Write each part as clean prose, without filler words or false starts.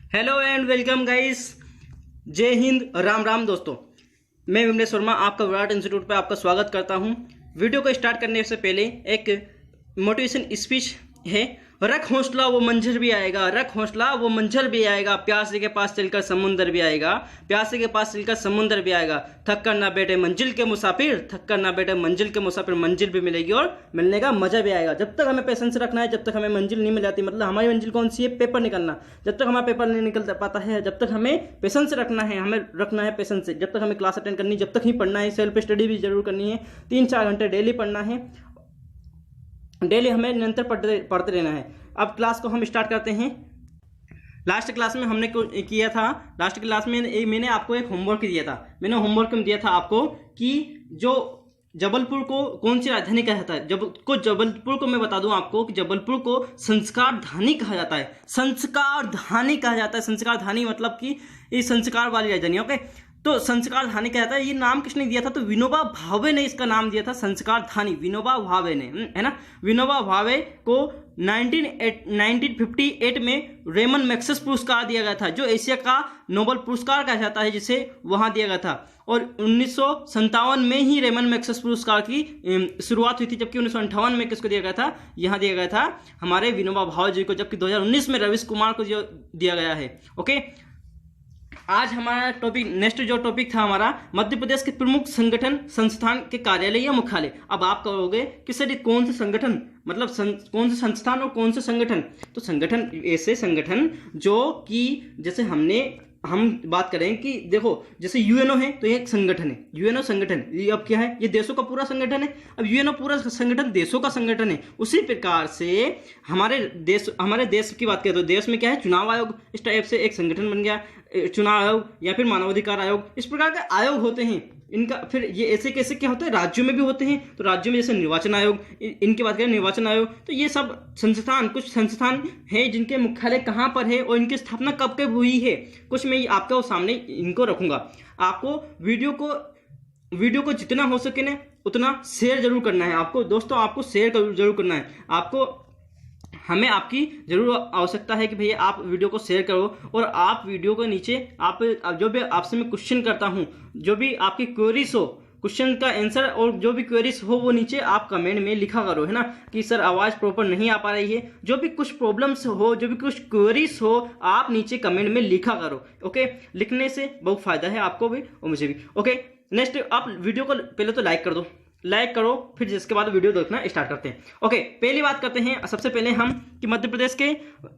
Hello and welcome guys. जय हिंद, राम राम दोस्तों। मैं विमलेश वर्मा आपका विराट इंस्टीट्यूट पर आपका स्वागत करता हूं। वीडियो को स्टार्ट करने से पहले एक मोटिवेशन स्पीच है। रख हौसला वो मंजर भी आएगा, रख हौसला वो मंजर भी आएगा, प्यासे के पास चलकर समुंदर भी आएगा, प्यासे के पास चलकर समुंदर भी आएगा। थक कर ना बैठे मंजिल के मुसाफिर, थक कर ना बैठे मंजिल के मुसाफिर, मंजिल भी मिलेगी और मिलने का मजा भी आएगा। जब तक हमें पेशेंस रखना है, जब तक हमें मंजिल नहीं मिल जाती, मतलब हमारी मंजिल कौन सी है? पेपर निकलना। जब तक हमारा पेपर नहीं निकल पाता है, जब तक हमें पेशेंस रखना है, हमें रखना है पेशेंस से। जब तक हमें क्लास अटेंड करनी, जब तक ही पढ़ना है, सेल्फ स्टडी भी जरूर करनी है। 3-4 घंटे डेली पढ़ना है, डेली हमें निरंतर पढ़ते रहना है। अब क्लास को हम स्टार्ट करते हैं। लास्ट क्लास में हमने किया था, लास्ट क्लास में मैंने आपको एक होमवर्क दिया था। मैंने होमवर्क में दिया था आपको कि जो जबलपुर को कौन सी राजधानी कहा जाता है। जबलपुर को मैं बता दूं आपको कि जबलपुर को संस्कार धानी कहा जाता है। संस्कार धानी कहा जाता है। संस्कार धानी मतलब कि ये संस्कार वाली राजधानी। ओके, तो संस्कार धानी कहा जाता है। ये नाम किसने दिया था? तो विनोबा भावे ने इसका नाम दिया था, संस्कार धानी। विनोबा भावे ने, है ना। विनोबा भावे को 1958 में रेमन मैग्सेसे पुरस्कार दिया गया था, जो एशिया का नोबेल पुरस्कार कहा जाता है, जिसे वहां दिया गया था। और 1957 में ही रेमन मैग्सेसे पुरस्कार की शुरुआत हुई थी, जबकि 1958 में किसको दिया गया था? यहाँ दिया गया था हमारे विनोबा भावे जी को, जबकि 2019 में रवीश कुमार को जो दिया गया है। ओके, आज हमारा टॉपिक, नेक्स्ट जो टॉपिक था हमारा, मध्य प्रदेश के प्रमुख संगठन संस्थान के कार्यालय या मुख्यालय। अब आप कहोगे कि सर कौन से संगठन, मतलब कौन से संस्थान और कौन से संगठन? तो संगठन ऐसे संगठन जो कि जैसे हम बात करें कि देखो, जैसे यूएनओ है तो ये एक संगठन है। यूएनओ संगठन ये अब क्या है? ये देशों का पूरा संगठन है। अब यूएनओ पूरा संगठन देशों का संगठन है। उसी प्रकार से हमारे देश की बात करें तो देश में क्या है? चुनाव आयोग इस टाइप से एक संगठन बन गया। चुनाव आयोग या फिर मानवाधिकार आयोग, इस प्रकार के आयोग होते हैं इनका। फिर ये ऐसे कैसे क्या होता है? राज्यों में भी होते हैं। तो राज्यों में जैसे निर्वाचन आयोग, इनकी बात करें निर्वाचन आयोग, तो ये सब संस्थान, कुछ संस्थान हैं जिनके मुख्यालय कहाँ पर है और इनकी स्थापना कब कब हुई है, कुछ मैं आपके सामने इनको रखूंगा। आपको वीडियो को जितना हो सके ना उतना शेयर जरूर करना है। आपको दोस्तों, आपको शेयर जरूर करना है। हमें आपकी जरूर आवश्यकता है कि भैया आप वीडियो को शेयर करो, और आप वीडियो के नीचे आप जो भी आपसे मैं क्वेश्चन करता हूं, जो भी आपकी क्वेरीज हो, क्वेश्चन का आंसर और जो भी क्वेरीज हो वो नीचे आप कमेंट में लिखा करो, है ना। कि सर आवाज प्रॉपर नहीं आ पा रही है, जो भी कुछ प्रॉब्लम्स हो, जो भी कुछ क्वेरीज हो, आप नीचे कमेंट में लिखा करो। ओके, लिखने से बहुत फायदा है आपको भी और मुझे भी। ओके, नेक्स्ट आप वीडियो को पहले तो लाइक कर दो, लाइक करो, फिर जिसके बाद वीडियो देखना स्टार्ट करते हैं। ओके, पहली बात करते हैं सबसे पहले हम कि मध्य प्रदेश के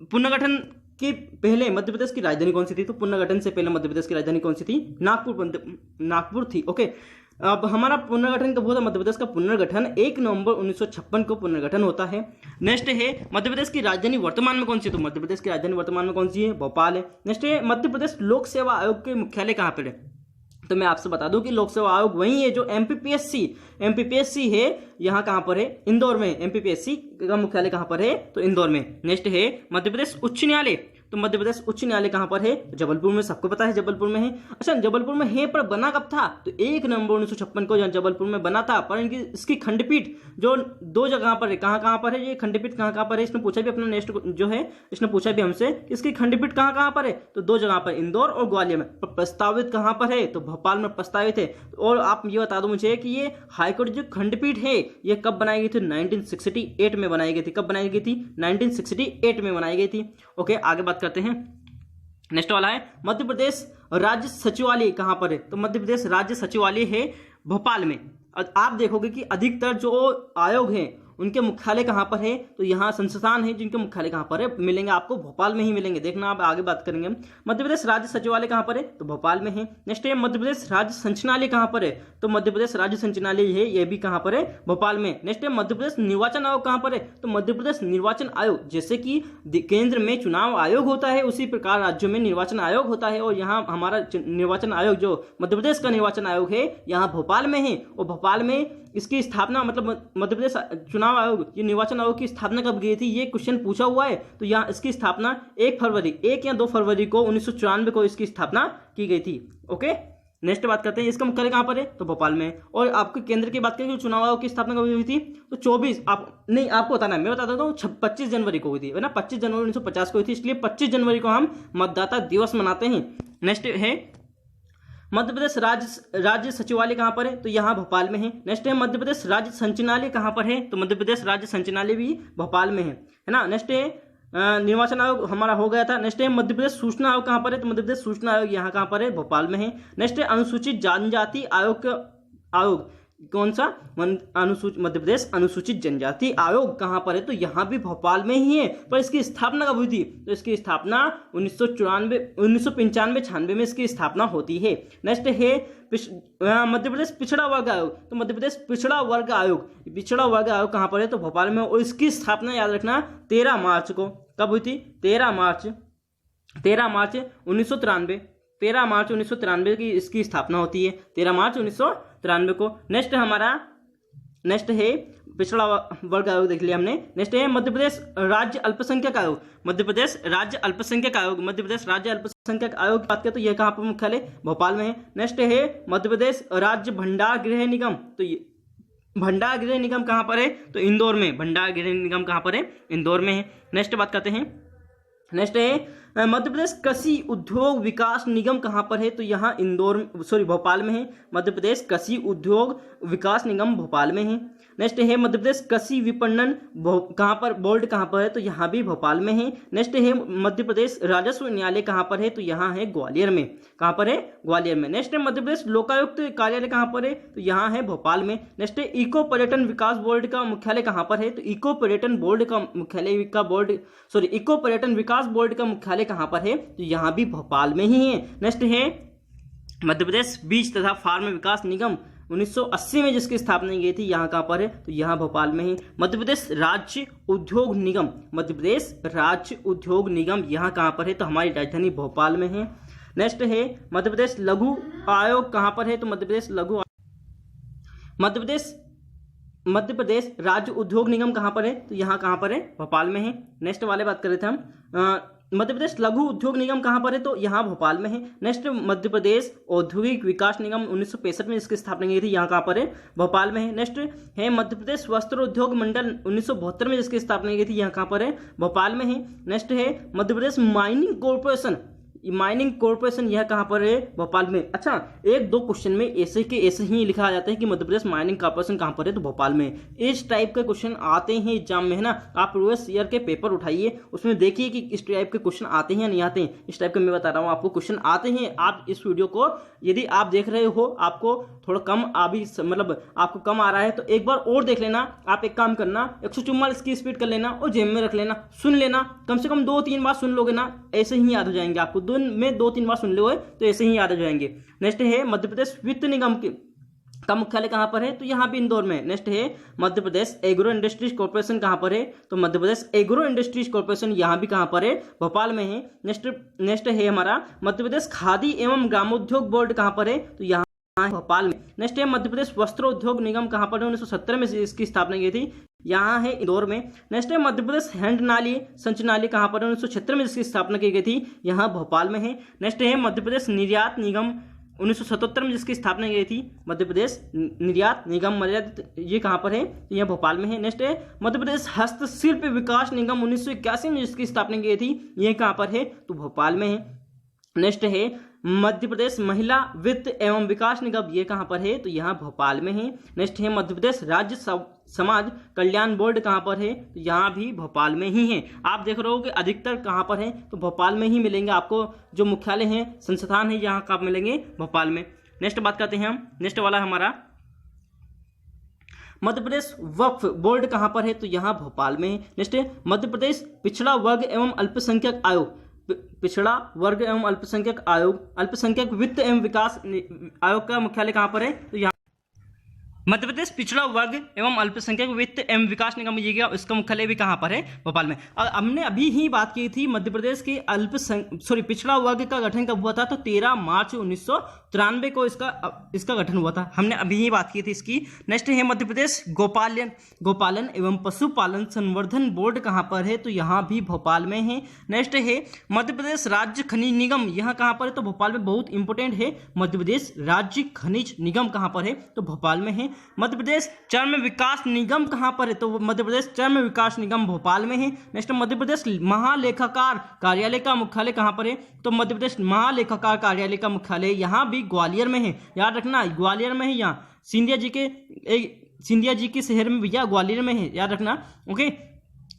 पुनर्गठन के पहले मध्य प्रदेश की राजधानी कौन सी थी? तो पुनर्गठन से पहले मध्य प्रदेश की राजधानी कौन सी थी? नागपुर थी। ओके, अब हमारा पुनर्गठन कब होता है? मध्य प्रदेश का पुनर्गठन 1 नवंबर 1956 को पुनर्गठन होता है। नेक्स्ट है मध्य प्रदेश की राजधानी वर्तमान में कौन सी है? तो मध्य प्रदेश की राजधानी वर्तमान में कौन सी है? भोपाल है। नेक्स्ट है मध्य प्रदेश लोक सेवा आयोग के मुख्यालय कहाँ पर है? तो मैं आपसे बता दूं कि लोक सेवा आयोग वही है जो एमपीपीएससी है। यहाँ कहाँ पर है? इंदौर में। एमपीपीएससी का मुख्यालय कहाँ पर है? तो इंदौर में। नेक्स्ट है मध्य प्रदेश उच्च न्यायालय। तो मध्य प्रदेश उच्च न्यायालय कहाँ पर है? जबलपुर में। सबको पता है जबलपुर में है। अच्छा, जबलपुर में है, पर बना कब था? तो 1 नवंबर 1956 को जबलपुर में बना था। पर इसकी खंडपीठ जो 2 जगह पर है, कहाँ पर है ये खंडपीठ? कहाँ पर है? इसने पूछा भी अपना नेक्स्ट जो है, इसने पूछा भी हमसे इसकी खंडपीठ कहाँ पर है? तो 2 जगह पर, इंदौर और ग्वालियर में। पर प्रस्तावित कहाँ पर है? तो भोपाल में प्रस्तावित है। और आप ये बता दो मुझे कि ये हाईकोर्ट जो खंडपीठ है ये कब बनाई गई थी? 1968 में बनाई गई थी। कब बनाई गई थी? 1968 में बनाई गई थी। ओके, आगे बात करते हैं। नेक्स्ट वाला है मध्य प्रदेश राज्य सचिवालय कहां पर है? तो मध्य प्रदेश राज्य सचिवालय है भोपाल में। आप देखोगे कि अधिकतर जो आयोग हैं उनके मुख्यालय कहाँ पर है? तो यहाँ संस्थान है जिनके मुख्यालय कहाँ पर है, मिलेंगे आपको भोपाल में ही मिलेंगे। देखना, आप आगे बात करेंगे। मध्य प्रदेश राज्य सचिवालय कहाँ पर है? तो भोपाल में है। नेक्स्ट है मध्य प्रदेश राज्य संचालनालय कहाँ पर है? तो मध्य प्रदेश राज्य संचालनालय है, ये भी कहाँ पर है? भोपाल में। नेक्स्ट है मध्य प्रदेश निर्वाचन आयोग कहाँ पर है? तो मध्य प्रदेश निर्वाचन आयोग, जैसे कि केंद्र में चुनाव आयोग होता है उसी प्रकार राज्यों में निर्वाचन आयोग होता है। और यहाँ हमारा निर्वाचन आयोग जो मध्य प्रदेश का निर्वाचन आयोग है यहाँ भोपाल में है। और भोपाल में इसकी स्थापना, मतलब मध्य प्रदेश चुनाव आयोग, ये निर्वाचन आयोग की स्थापना कब गई थी? ये क्वेश्चन पूछा हुआ है। तो यहाँ इसकी स्थापना 1 या 2 फरवरी को 1994 को इसकी स्थापना की गई थी। ओके, नेक्स्ट बात करते हैं इसका मुख्यालय कहाँ पर है, तो भोपाल में है। और आपके केंद्र की बात करें, चुनाव आयोग की स्थापना कब हुई थी, तो 24 आप नहीं आपको बताना है, मैं बता देता हूँ 25 जनवरी को हुई थी, है ना, 25 जनवरी 1950 को हुई थी, इसलिए 25 जनवरी को हम मतदाता दिवस मनाते हैं। नेक्स्ट है मध्य प्रदेश राज्य सचिवालय कहाँ पर है, तो यहाँ भोपाल में है। नेक्स्ट है मध्य प्रदेश राज्य संचालनालय कहाँ पर है, तो मध्य प्रदेश राज्य संचालनालय भी भोपाल में है ना। नेक्स्ट है निर्वाचन आयोग हमारा हो गया था। नेक्स्ट है मध्य प्रदेश सूचना आयोग कहाँ पर है, तो मध्य प्रदेश सूचना आयोग यहाँ कहाँ पर है, भोपाल में है। नेक्स्ट है अनुसूचित जनजाति आयोग कौन सा, मध्य प्रदेश अनुसूचित जनजाति आयोग कहाँ पर है, तो यहाँ भी भोपाल में ही है। पर इसकी स्थापना कब हुई थी, तो इसकी स्थापना 1995 में इसकी स्थापना होती है। नेक्स्ट है मध्य प्रदेश पिछड़ा वर्ग आयोग, तो मध्य प्रदेश पिछड़ा वर्ग आयोग कहाँ पर है, तो भोपाल में। और इसकी स्थापना याद रखना 13 मार्च को, कब हुई थी, 13 मार्च 1993, 13 मार्च 1993 की इसकी स्थापना होती है, 13 मार्च 1993 को। नेक्स्ट है पिछड़ा वर्ग आयोग देख लिया हमने। नेक्स्ट है मध्य प्रदेश राज्य अल्पसंख्यक आयोग, मध्य प्रदेश राज्य अल्पसंख्यक आयोग की बात करें तो यह कहाँ पर मुख्यालय, भोपाल में है। नेक्स्ट है मध्य प्रदेश राज्य भंडार गृह निगम, तो ये भंडार गृह निगम कहाँ पर है, तो इंदौर में, भंडार गृह निगम कहाँ पर है, इंदौर में है। नेक्स्ट बात करते हैं, नेक्स्ट है मध्य प्रदेश कृषि उद्योग विकास निगम कहाँ पर है, तो यहाँ भोपाल में है। मध्य प्रदेश कृषि उद्योग विकास निगम भोपाल में है। नेक्स्ट है मध्य प्रदेश कृषि विपणन कहाँ पर, बोर्ड कहाँ पर है, तो यहाँ भी भोपाल में है। नेक्स्ट है मध्य प्रदेश राजस्व न्यायालय कहाँ पर है, तो यहाँ है ग्वालियर में, कहाँ पर है, ग्वालियर में। नेक्स्ट है मध्य प्रदेश लोकायुक्त कार्यालय कहाँ पर है, तो यहाँ है भोपाल में। नेक्स्ट है इको पर्यटन विकास बोर्ड का मुख्यालय कहाँ पर है, तो इको पर्यटन विकास बोर्ड का मुख्यालय कहाँ पर है, तो यहाँ भी भोपाल में ही है। नेक्स्ट है मध्य प्रदेश बीज तथा फार्म विकास निगम 1980 में जिसकी स्थापना की गई थी, यहाँ कहाँ पर है, तो यहाँ भोपाल में है। मध्य प्रदेश राज्य उद्योग निगम यहाँ कहाँ पर है, तो हमारी राजधानी भोपाल में है। नेक्स्ट है मध्य प्रदेश लघु आयोग कहाँ पर है, तो मध्य प्रदेश राज्य उद्योग निगम कहाँ पर है, तो यहाँ कहाँ पर है, भोपाल में है। नेक्स्ट वाले बात कर रहे थे हम, मध्य प्रदेश लघु उद्योग निगम कहाँ पर है, तो यहाँ भोपाल में है। नेक्स्ट मध्य प्रदेश औद्योगिक विकास निगम 1965 में इसकी स्थापना की थी, यहाँ कहाँ पर है, भोपाल में है। नेक्स्ट है मध्य प्रदेश वस्त्र उद्योग मंडल 1972 में जिसकी स्थापना की थी, यहाँ कहाँ पर है, भोपाल में है। नेक्स्ट है मध्य प्रदेश माइनिंग कॉर्पोरेशन यह कहाँ पर है, भोपाल में। अच्छा, एक दो क्वेश्चन में ऐसे ही लिखा जाता है कि मध्य प्रदेश माइनिंग कॉर्पोरेशन कहाँ पर है, तो भोपाल में। इस टाइप के क्वेश्चन आते हैं एग्जाम में, है ना। आप प्रीवियस ईयर के पेपर उठाइए, उसमें देखिए कि इस टाइप के क्वेश्चन आते हैं या नहीं आते हैं। इस टाइप के मैं बता रहा हूँ आपको क्वेश्चन आते हैं। आप इस वीडियो को यदि आप देख रहे हो, आपको थोड़ा कम आपको कम आ रहा है, तो एक बार और देख लेना। आप एक काम करना, 144 की स्पीड कर लेना और जेब में रख लेना, सुन लेना, कम से कम 2-3 बार सुन लोगे ना, ऐसे ही याद हो जाएंगे आपको। दिन में 2-3 बार सुन लोगे तो ऐसे ही याद हो जाएंगे। नेक्स्ट है मध्य प्रदेश वित्त निगम का मुख्यालय कहाँ पर है, तो यहाँ भी इंदौर में। नेक्स्ट है Madhya Pradesh agro industries corporation कहाँ पर है, तो Madhya Pradesh agro industries corporation यहाँ भी कहाँ पर है, भोपाल में है। नेक्स्ट है हमारा मध्य प्रदेश खादी एवं ग्रामोद्योग बोर्ड कहाँ पर है, तो यहाँ भोपाल में। नेक्स्ट है मध्य प्रदेश वस्त्र उद्योग निगम कहाँ पर है, 1970 में इसकी स्थापना की थी, यहाँ है इंदौर में। नेक्स्ट है मध्य प्रदेश हैंड नाली संचालनालय कहाँ पर है, 1976 में जिसकी स्थापना की गई थी, यहाँ भोपाल में है। नेक्स्ट है मध्य प्रदेश निर्यात निगम 1977 में जिसकी स्थापना की गई थी, मध्य प्रदेश निर्यात निगम ये कहाँ पर है, यह भोपाल में है। नेक्स्ट है मध्य प्रदेश हस्तशिल्प विकास निगम 1981 में जिसकी स्थापना की गई थी, यह कहाँ पर है, तो भोपाल में है। नेक्स्ट है मध्य प्रदेश महिला वित्त एवं विकास निगम, ये कहाँ पर है, तो यहाँ भोपाल में है। नेक्स्ट है मध्य प्रदेश राज्य समाज कल्याण बोर्ड कहाँ पर है, तो यहाँ भी भोपाल में ही है। आप देख रहे हो कि अधिकतर कहाँ पर है, तो भोपाल में ही मिलेंगे आपको। जो मुख्यालय है, संस्थान है, यहाँ कहाँ मिलेंगे, भोपाल में। नेक्स्ट बात करते हैं हम, नेक्स्ट वाला हमारा मध्य प्रदेश वक्फ बोर्ड कहाँ पर है, तो यहाँ भोपाल में है। नेक्स्ट है मध्य प्रदेश पिछड़ा वर्ग एवं अल्पसंख्यक अल्पसंख्यक वित्त एवं विकास आयोग का मुख्यालय कहाँ पर है, तो यहाँ मध्य प्रदेश पिछड़ा वर्ग एवं अल्पसंख्यक वित्त एवं विकास निगम, ये क्या, इसका मुख्यालय भी कहाँ पर है? भोपाल में। और हमने अभी ही बात की थी मध्य प्रदेश के पिछड़ा वर्ग का गठन कब हुआ था? तो 13 मार्च 1993 को इसका गठन हुआ था। हमने अभी ही बात की थी इसकी। नेक्स्ट है मध्य प्रदेश गोपालन एवं पशुपालन संवर्धन बोर्ड कहाँ पर है? तो यहाँ भी भोपाल में है। नेक्स्ट है मध्य प्रदेश राज्य खनिज निगम, यहाँ कहाँ पर है? तो भोपाल में। बहुत इंपॉर्टेंट है, मध्य प्रदेश राज्य खनिज निगम कहाँ पर है? तो भोपाल में है। मध्य प्रदेश चर्म विकास निगम कहाँ पर है? तो मध्य प्रदेश चर्म विकास निगम भोपाल में है। नेक्स्ट मध्य प्रदेश महालेखाकार कार्यालय का मुख्यालय कहाँ पर है? तो मध्य प्रदेश महालेखाकार कार्यालय का मुख्यालय यहाँ भी ग्वालियर में है। याद रखना, ग्वालियर में है। यहाँ सिंधिया जी के शहर में भैया ग्वालियर में है, याद रखना। ओके,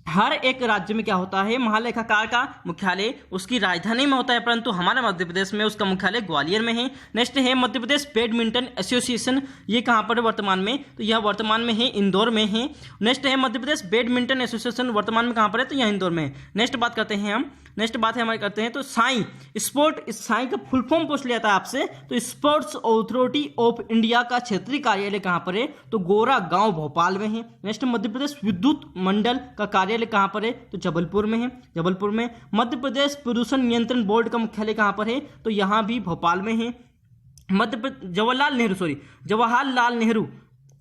हर एक राज्य में क्या होता है? महालेखाकार का मुख्यालय उसकी राजधानी में होता है, परंतु हमारे मध्य प्रदेश में उसका मुख्यालय ग्वालियर में है। नेक्स्ट है मध्य प्रदेश बैडमिंटन एसोसिएशन, ये कहाँ पर है वर्तमान में? तो यह वर्तमान में है इंदौर में है। नेक्स्ट है मध्य प्रदेश बैडमिंटन एसोसिएशन वर्तमान में कहाँ पर है? तो यह इंदौर में है। नेक्स्ट बात करते हैं हम, नेक्स्ट बात है हमारे करते हैं तो साई का फुल फॉर्म पूछ लिया था आपसे। तो स्पोर्ट्स अथॉरिटी ऑफ इंडिया का क्षेत्रीय कार्यालय कहाँ पर है? तो गोरा गांव भोपाल में है। नेक्स्ट मध्य प्रदेश विद्युत मंडल का कार्यालय कहाँ पर है? तो जबलपुर में है, जबलपुर में। मध्य प्रदेश प्रदूषण नियंत्रण बोर्ड का मुख्यालय कहाँ पर है? तो यहाँ भी भोपाल में है।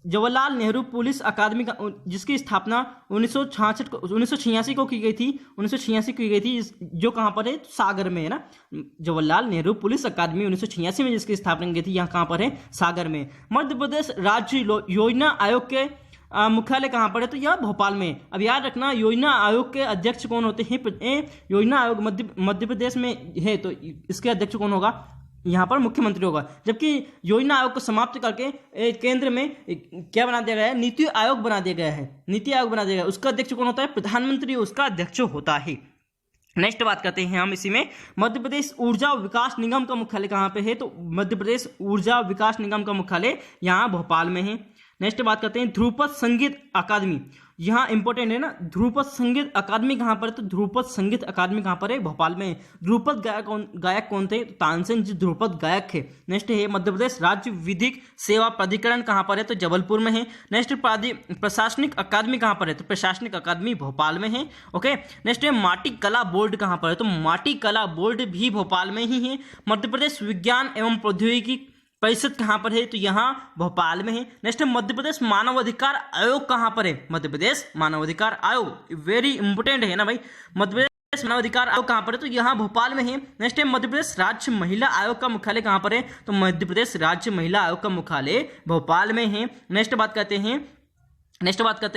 जवाहरलाल नेहरू पुलिस अकादमी का, जिसकी स्थापना 1986 को की गई थी, 1986 की गई थी, जो कहाँ पर है? सागर में है ना। जवाहरलाल नेहरू पुलिस अकादमी 1986 में जिसकी स्थापना की गई थी, यहाँ कहाँ पर है? सागर में। मध्य प्रदेश राज्य योजना आयोग के मुख्यालय कहाँ पर है? तो यह भोपाल में। अब याद रखना, योजना आयोग के अध्यक्ष कौन होते हैं? योजना आयोग मध्य प्रदेश में है, तो इसके अध्यक्ष कौन होगा? यहाँ पर मुख्यमंत्री होगा। जबकि योजना आयोग को समाप्त करके केंद्र में क्या बना दिया गया है? नीति आयोग बना दिया गया है, नीति आयोग बना दिया गया है। उसका अध्यक्ष कौन होता है? प्रधानमंत्री उसका अध्यक्ष होता है। नेक्स्ट बात करते हैं हम इसी में, मध्य प्रदेश ऊर्जा विकास निगम का मुख्यालय कहाँ पे है? तो मध्य प्रदेश ऊर्जा विकास निगम का मुख्यालय यहाँ भोपाल में है। नेक्स्ट बात करते हैं ध्रुपद संगीत अकादमी, यहाँ इंपॉर्टेंट है ना। ध्रुपद संगीत अकादमी कहाँ पर है? तो ध्रुपद संगीत अकादमी कहाँ पर है? भोपाल में। ध्रुपद गायक कौन थे? तो तानसेन जी ध्रुपद गायक थे। नेक्स्ट है मध्य प्रदेश राज्य विधिक सेवा प्राधिकरण कहाँ पर है? तो जबलपुर में है। नेक्स्ट प्रशासनिक अकादमी कहाँ पर है? तो प्रशासनिक अकादमी भोपाल में है। ओके, नेक्स्ट है माटी कला बोर्ड कहाँ पर है? तो माटी कला बोर्ड भी भोपाल में ही है। मध्य प्रदेश विज्ञान एवं प्रौद्योगिकी परिषद कहाँ पर है? तो यहाँ भोपाल में है। नेक्स्ट मध्य प्रदेश मानवाधिकार आयोग कहाँ पर है? मध्य प्रदेश मानवाधिकार आयोग वेरी इंपोर्टेंट है ना भाई। मध्य प्रदेश मानवाधिकार आयोग कहाँ पर है? तो यहाँ भोपाल में है। नेक्स्ट है मध्य प्रदेश राज्य महिला आयोग का मुख्यालय कहाँ पर है? तो मध्य प्रदेश राज्य महिला आयोग का मुख्यालय भोपाल में है। नेक्स्ट बात करते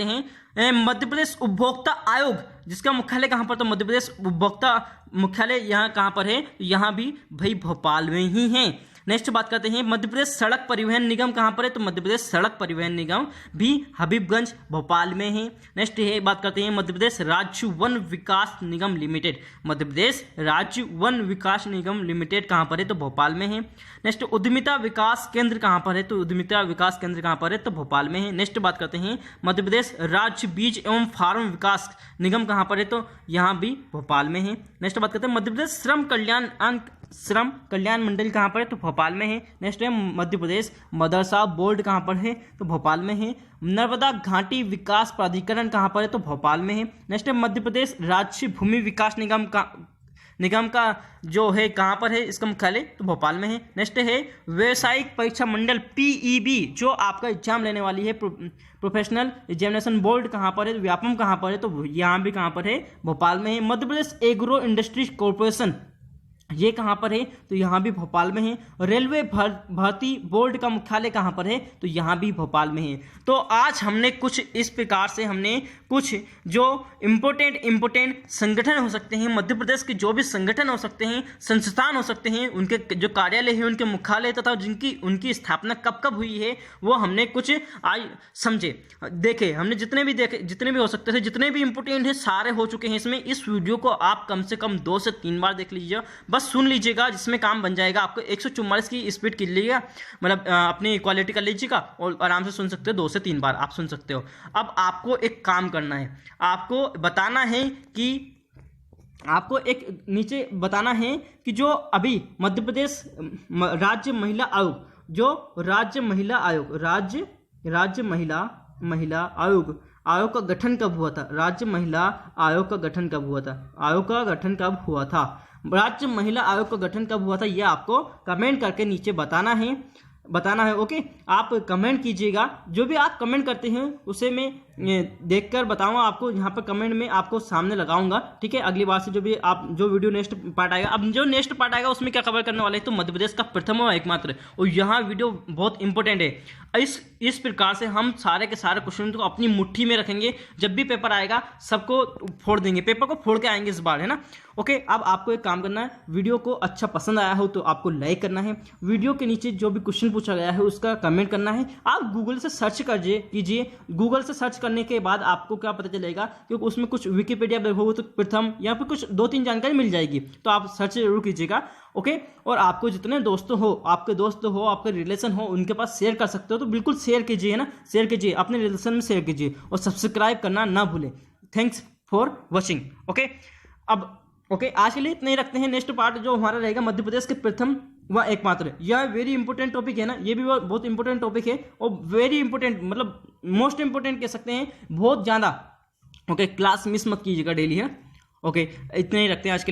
हैं मध्य प्रदेश उपभोक्ता आयोग, जिसका मुख्यालय कहाँ पर? तो मध्य प्रदेश उपभोक्ता मुख्यालय यहाँ कहाँ पर है? यहाँ भी भाई भोपाल में ही है। नेक्स्ट बात करते हैं मध्य प्रदेश सड़क परिवहन निगम कहाँ पर है? तो मध्य प्रदेश सड़क परिवहन निगम भी हबीबगंज भोपाल में है। नेक्स्ट है बात करते हैं मध्य प्रदेश राज्य वन विकास निगम लिमिटेड, मध्य प्रदेश राज्य वन विकास निगम लिमिटेड कहाँ पर है? तो भोपाल में है। नेक्स्ट उद्यमिता विकास केंद्र कहाँ पर है? तो उद्यमिता विकास केंद्र कहाँ पर है? तो भोपाल में है। नेक्स्ट बात करते हैं मध्य प्रदेश राज्य बीज एवं फार्म विकास निगम कहाँ पर है? तो यहाँ भी भोपाल में है। नेक्स्ट बात करते हैं मध्य प्रदेश श्रम कल्याण मंडल कहाँ पर है? तो भोपाल में है। नेक्स्ट है मध्य प्रदेश मदरसा बोर्ड कहाँ पर है? तो भोपाल में है। नर्मदा घाटी विकास प्राधिकरण कहाँ पर है? तो भोपाल में है। नेक्स्ट है मध्य प्रदेश राज्य भूमि विकास निगम का जो है कहाँ पर है? इसका मुख्यालय तो भोपाल में है। नेक्स्ट है व्यावसायिक परीक्षा मंडल PEB, जो आपका एग्जाम लेने वाली है, प्रोफेशनल एग्जामिनेशन बोर्ड कहाँ पर है? व्यापम कहाँ पर है? तो यहाँ भी कहाँ पर है? भोपाल में है। Madhya Pradesh agro industries corporation, ये कहाँ पर है? तो यहाँ भी भोपाल में है। रेलवे भर्ती बोर्ड का मुख्यालय कहाँ पर है? तो यहाँ भी भोपाल में है। तो आज हमने कुछ इस प्रकार से हमने कुछ जो इम्पोर्टेंट संगठन हो सकते हैं, मध्य प्रदेश के जो भी संगठन हो सकते हैं, संस्थान हो सकते हैं, उनके जो कार्यालय है, उनके मुख्यालय तथा उनकी स्थापना कब कब हुई है, वो हमने कुछ आज समझे, देखे। हमने जितने भी हो सकते थे, जितने भी इंपोर्टेंट है, सारे हो चुके हैं इसमें। इस वीडियो को आप कम से कम 2 से 3 बार देख लीजिएगा, बस सुन लीजिएगा, जिसमें काम बन जाएगा। आपको 144 की स्पीड कर लीजिएगा, मतलब अपनी क्वालिटी कर लीजिएगा और आराम से सुन सकते हो। 2 से 3 बार आप सुन सकते हो। अब आपको एक काम करना है, आपको बताना है कि आपको एक नीचे बताना है कि जो अभी मध्य प्रदेश राज्य महिला आयोग, जो राज्य राज्य महिला आयोग का गठन कब हुआ था? राज्य महिला आयोग का गठन कब हुआ था? आयोग का गठन कब हुआ था? राज्य महिला आयोग का गठन कब हुआ था, यह आपको कमेंट करके नीचे बताना है। ओके, आप कमेंट कीजिएगा। जो भी आप कमेंट करते हैं उसे मैं देखकर बताऊंगा आपको, यहाँ पर कमेंट में आपको सामने लगाऊंगा, ठीक है। अगली बार से जो वीडियो नेक्स्ट पार्ट आएगा, अब जो नेक्स्ट पार्ट आएगा उसमें क्या कवर करने वाले हैं, तो मध्य प्रदेश का प्रथम और एकमात्र, और यहाँ वीडियो बहुत इंपॉर्टेंट है। इस प्रकार से हम सारे के सारे क्वेश्चन को अपनी मुट्ठी में रखेंगे, जब भी पेपर आएगा सबको फोड़ देंगे, पेपर को फोड़ के आएंगे इस बार, है ना। ओके, अब आपको एक काम करना है, वीडियो को अच्छा पसंद आया हो तो आपको लाइक करना है, वीडियो के नीचे जो भी क्वेश्चन पूछा गया है उसका कमेंट करना है। आप गूगल से सर्च कीजिए, गूगल से सर्च करने के बाद आपको क्या पता चलेगा, क्योंकि उसमें कुछ विकिपीडिया देखोगे तो प्रथम या फिर कुछ 2-3 जानकारी मिल जाएगी, तो आप सर्च जरूर कीजिएगा। ओके, और आपको जितने दोस्त हो, आपके रिलेशन हो, उनके पास शेयर कर सकते हो तो बिल्कुल शेयर कीजिए, है ना, शेयर कीजिए, अपने रिलेशन में शेयर कीजिए, और सब्सक्राइब करना ना भूलें। Thanks for watching. ओके, आज के लिए इतना ही रखते हैं। नेक्स्ट पार्ट जो हमारा रहेगा मध्य प्रदेश के प्रथम व एकमात्र, यह वेरी इंपॉर्टेंट टॉपिक है ना, ये भी बहुत इंपॉर्टेंट टॉपिक है, और वेरी इंपॉर्टेंट मतलब मोस्ट इंपॉर्टेंट कह सकते हैं, बहुत ज़्यादा। ओके, क्लास मिस मत कीजिएगा डेली, है। ओके, इतना ही रखते हैं आज के लिए।